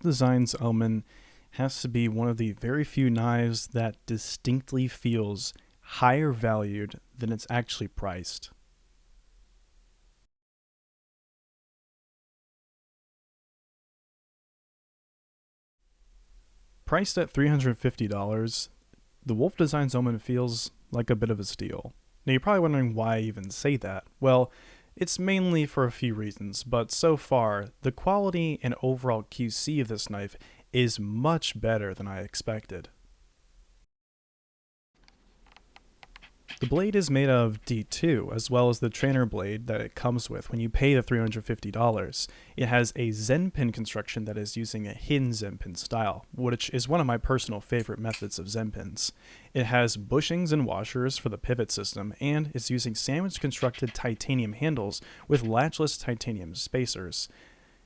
Design's Omen has to be one of the very few knives that distinctly feels higher valued than it's actually priced. Priced at $350, the Woulf Design's Omen feels like a bit of a steal. Now you're probably wondering why I even say that. Well, it's mainly for a few reasons, but so far, the quality and overall QC of this knife is much better than I expected. The blade is made of D2, as well as the trainer blade that it comes with when you pay the $350. It has a Zen pin construction that is using a hidden Zen pin style, which is one of my personal favorite methods of Zen pins. It has bushings and washers for the pivot system, and it's using sandwich constructed titanium handles with latchless titanium spacers.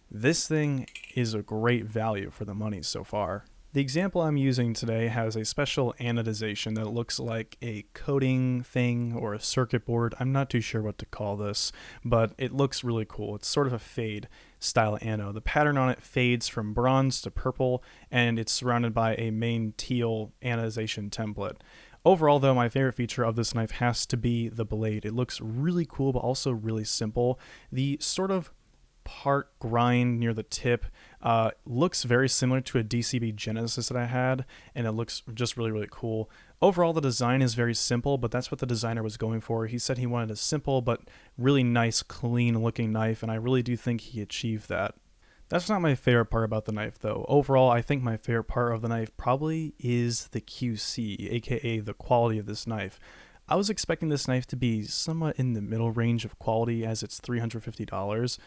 This thing is a great value for the money so far. The example I'm using today has a special anodization that looks like a coating thing or a circuit board. I'm not too sure what to call this, but it looks really cool. It's sort of a fade style anode. The pattern on it fades from bronze to purple, and it's surrounded by a main teal anodization template. Overall, though, my favorite feature of this knife has to be the blade. It looks really cool, but also really simple. The sort of part grind near the tip looks very similar to a DCB Genesis that I had, and it looks just really cool. Overall, the design is very simple, but that's what the designer was going for. He said he wanted a simple but really nice, clean looking knife, and I really do think he achieved that. That's not my favorite part about the knife, though. Overall, I think my favorite part of the knife probably is the QC, aka the quality of this knife. I was expecting this knife to be somewhat in the middle range of quality, as it's $350.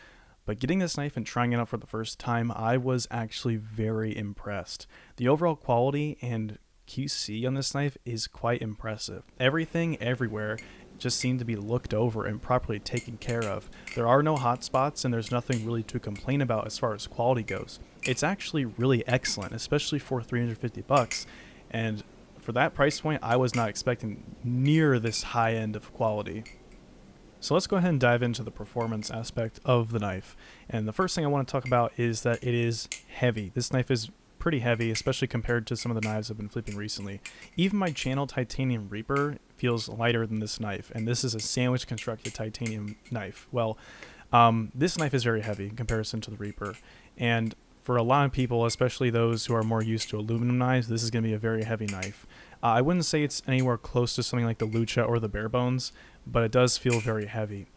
But getting this knife and trying it out for the first time, I was actually very impressed. The overall quality and QC on this knife is quite impressive. Everything, everywhere, just seemed to be looked over and properly taken care of. There are no hot spots, and there's nothing really to complain about as far as quality goes. It's actually really excellent, especially for $350, and for that price point, I was not expecting near this high end of quality. So let's go ahead and dive into the performance aspect of the knife. And the first thing I want to talk about is that it is heavy. This knife is pretty heavy, especially compared to some of the knives I've been flipping recently. Even my channel titanium Reaper feels lighter than this knife, and this is a sandwich constructed titanium knife. Well, this knife is very heavy in comparison to the Reaper, and for a lot of people, especially those who are more used to aluminum knives, this is going to be a very heavy knife. I wouldn't say it's anywhere close to something like the Lucha or the Bare Bones, but it does feel very heavy.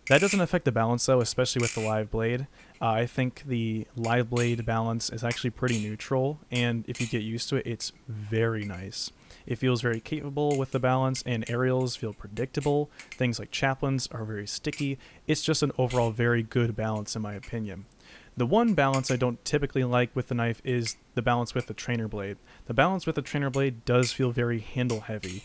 That doesn't affect the balance though, especially with the live blade. I think the live blade balance is actually pretty neutral, and if you get used to it, it's very nice. It feels very capable with the balance, and aerials feel predictable. Things like chaplains are very sticky. It's just an overall very good balance in my opinion. The one balance I don't typically like with the knife is the balance with the trainer blade. The balance with the trainer blade does feel very handle heavy.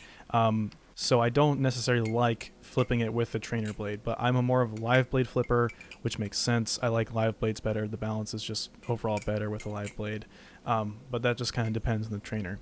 So I don't necessarily like flipping it with the trainer blade, but I'm a more of a live blade flipper, which makes sense. I like live blades better. The balance is just overall better with a live blade, but that just kind of depends on the trainer.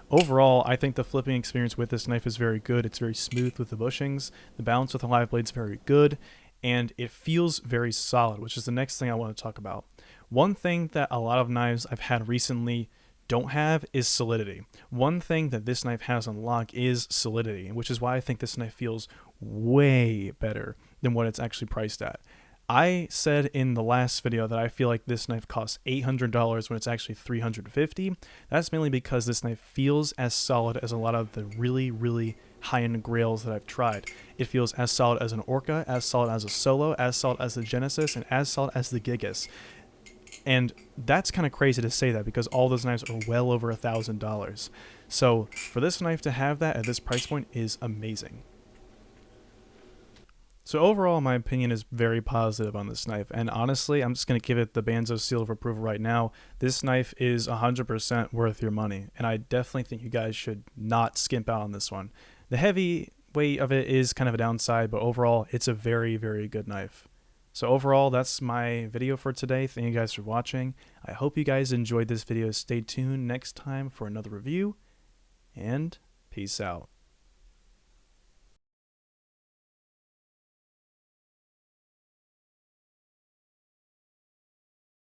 Overall, I think the flipping experience with this knife is very good. It's very smooth with the bushings. The balance with the live blade is very good, and it feels very solid, which is the next thing I want to talk about. One thing that a lot of knives I've had recently don't have is solidity. One thing that this knife has on lock is solidity, which is why I think this knife feels way better than what it's actually priced at. I said in the last video that I feel like this knife costs $800 when it's actually $350. That's mainly because this knife feels as solid as a lot of the really high-end grails that I've tried. It feels as solid as an Orca, as solid as a Solo, as solid as the Genesis, and as solid as the Gigas. And that's kind of crazy to say that because all those knives are well over $1,000. So for this knife to have that at this price point is amazing. So overall, my opinion is very positive on this knife, and honestly, I'm just going to give it the Banzo seal of approval right now. This knife is 100% worth your money, and I definitely think you guys should not skimp out on this one. The heavy weight of it is kind of a downside, but overall, it's a very good knife. So overall, that's my video for today. Thank you guys for watching. I hope you guys enjoyed this video. Stay tuned next time for another review, and peace out.